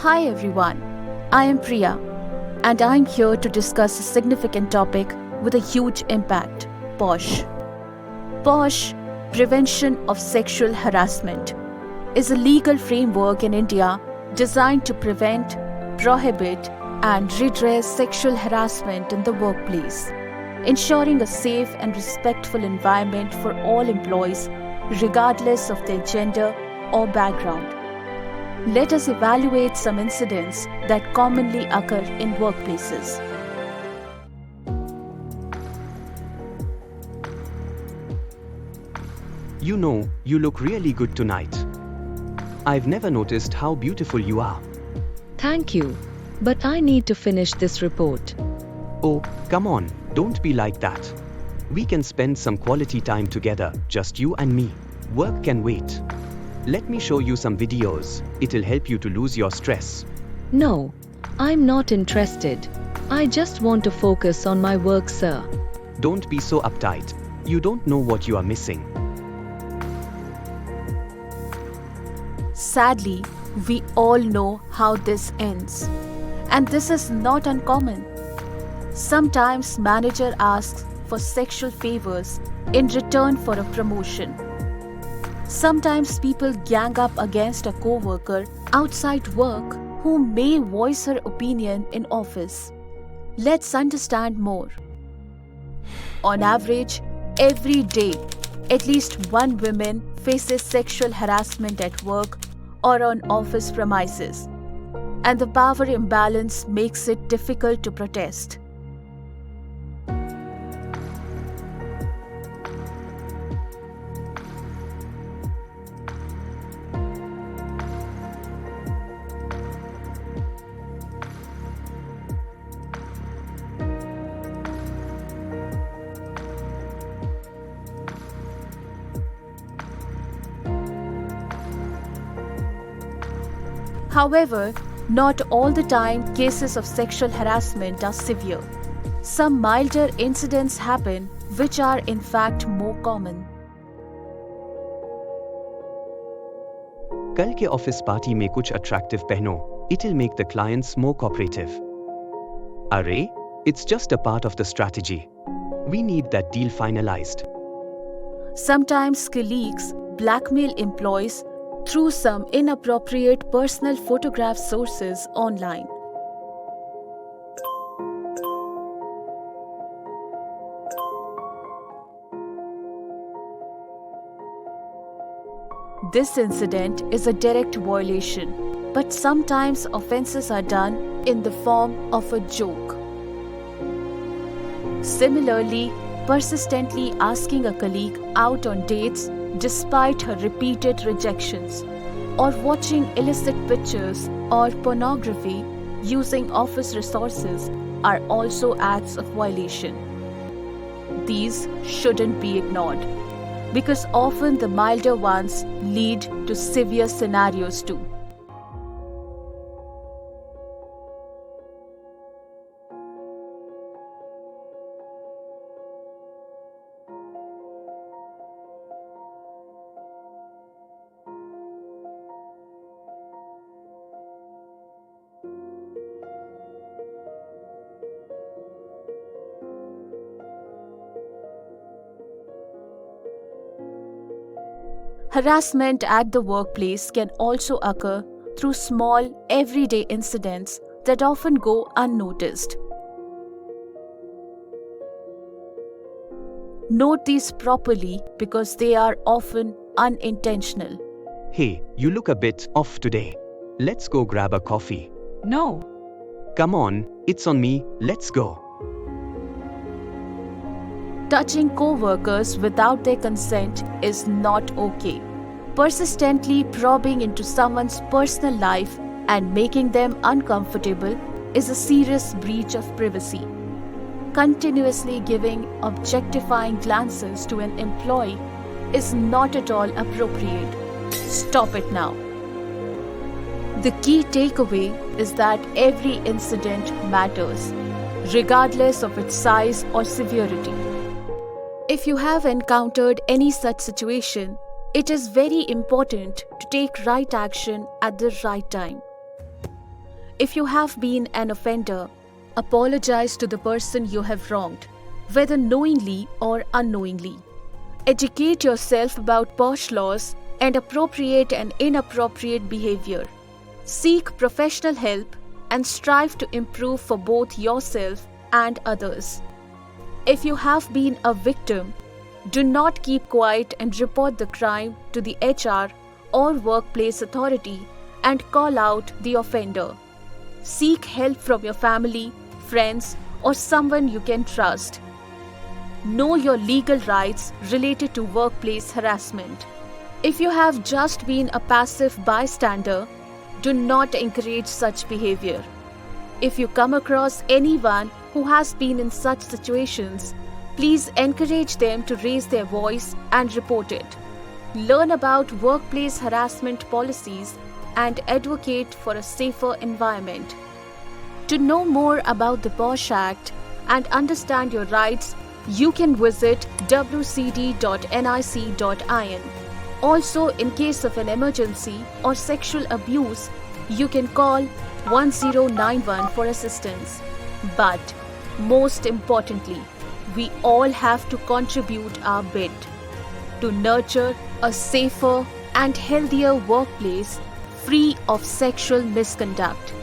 Hi everyone, I am Priya and I'm here to discuss a significant topic with a huge impact, POSH. POSH, Prevention of Sexual Harassment, is a legal framework in India designed to prevent, prohibit and redress sexual harassment in the workplace, ensuring a safe and respectful environment for all employees regardless of their gender or background. Let us evaluate some incidents that commonly occur in workplaces. You know, you look really good tonight. I've never noticed how beautiful you are. Thank you, but I need to finish this report. Oh, come on, don't be like that. We can spend some quality time together, just you and me. Work can wait. Let me show you some videos. It'll help you to lose your stress. No, I'm not interested. I just want to focus on my work, sir. Don't be so uptight. You don't know what you are missing. Sadly, we all know how this ends. And this is not uncommon. Sometimes manager asks for sexual favors in return for a promotion. Sometimes people gang up against a co-worker outside work who may voice her opinion in office. Let's understand more. On average, every day, at least one woman faces sexual harassment at work or on office premises, and the power imbalance makes it difficult to protest. However, not all the time cases of sexual harassment are severe. Some milder incidents happen which are in fact more common. कल के office party में कुछ attractive पहनो. It'll make the clients more cooperative. Array, it's just a part of the strategy. We need that deal finalized. Sometimes colleagues blackmail employees through some inappropriate personal photograph sources online. This incident is a direct violation, but sometimes offenses are done in the form of a joke. Similarly, persistently asking a colleague out on dates despite her repeated rejections, or watching illicit pictures or pornography using office resources are also acts of violation. These shouldn't be ignored, because often the milder ones lead to severe scenarios too. Harassment at the workplace can also occur through small, everyday incidents that often go unnoticed. Note these properly because they are often unintentional. Hey, you look a bit off today. Let's go grab a coffee. No. Come on, it's on me, let's go. Touching co-workers without their consent is not okay. Persistently probing into someone's personal life and making them uncomfortable is a serious breach of privacy. Continuously giving objectifying glances to an employee is not at all appropriate. Stop it now. The key takeaway is that every incident matters, regardless of its size or severity. If you have encountered any such situation, it is very important to take right action at the right time. If you have been an offender, apologize to the person you have wronged, whether knowingly or unknowingly. Educate yourself about POSH laws and appropriate and inappropriate behavior. Seek professional help and strive to improve for both yourself and others. If you have been a victim, do not keep quiet and report the crime to the HR or workplace authority and call out the offender. Seek help from your family, friends, or someone you can trust. Know your legal rights related to workplace harassment. If you have just been a passive bystander, do not encourage such behavior. If you come across anyone who has been in such situations, please encourage them to raise their voice and report it. Learn about workplace harassment policies and advocate for a safer environment. To know more about the POSH Act and understand your rights, you can visit wcd.nic.in. Also, in case of an emergency or sexual abuse, you can call 1091 for assistance. But most importantly, we all have to contribute our bit to nurture a safer and healthier workplace free of sexual misconduct.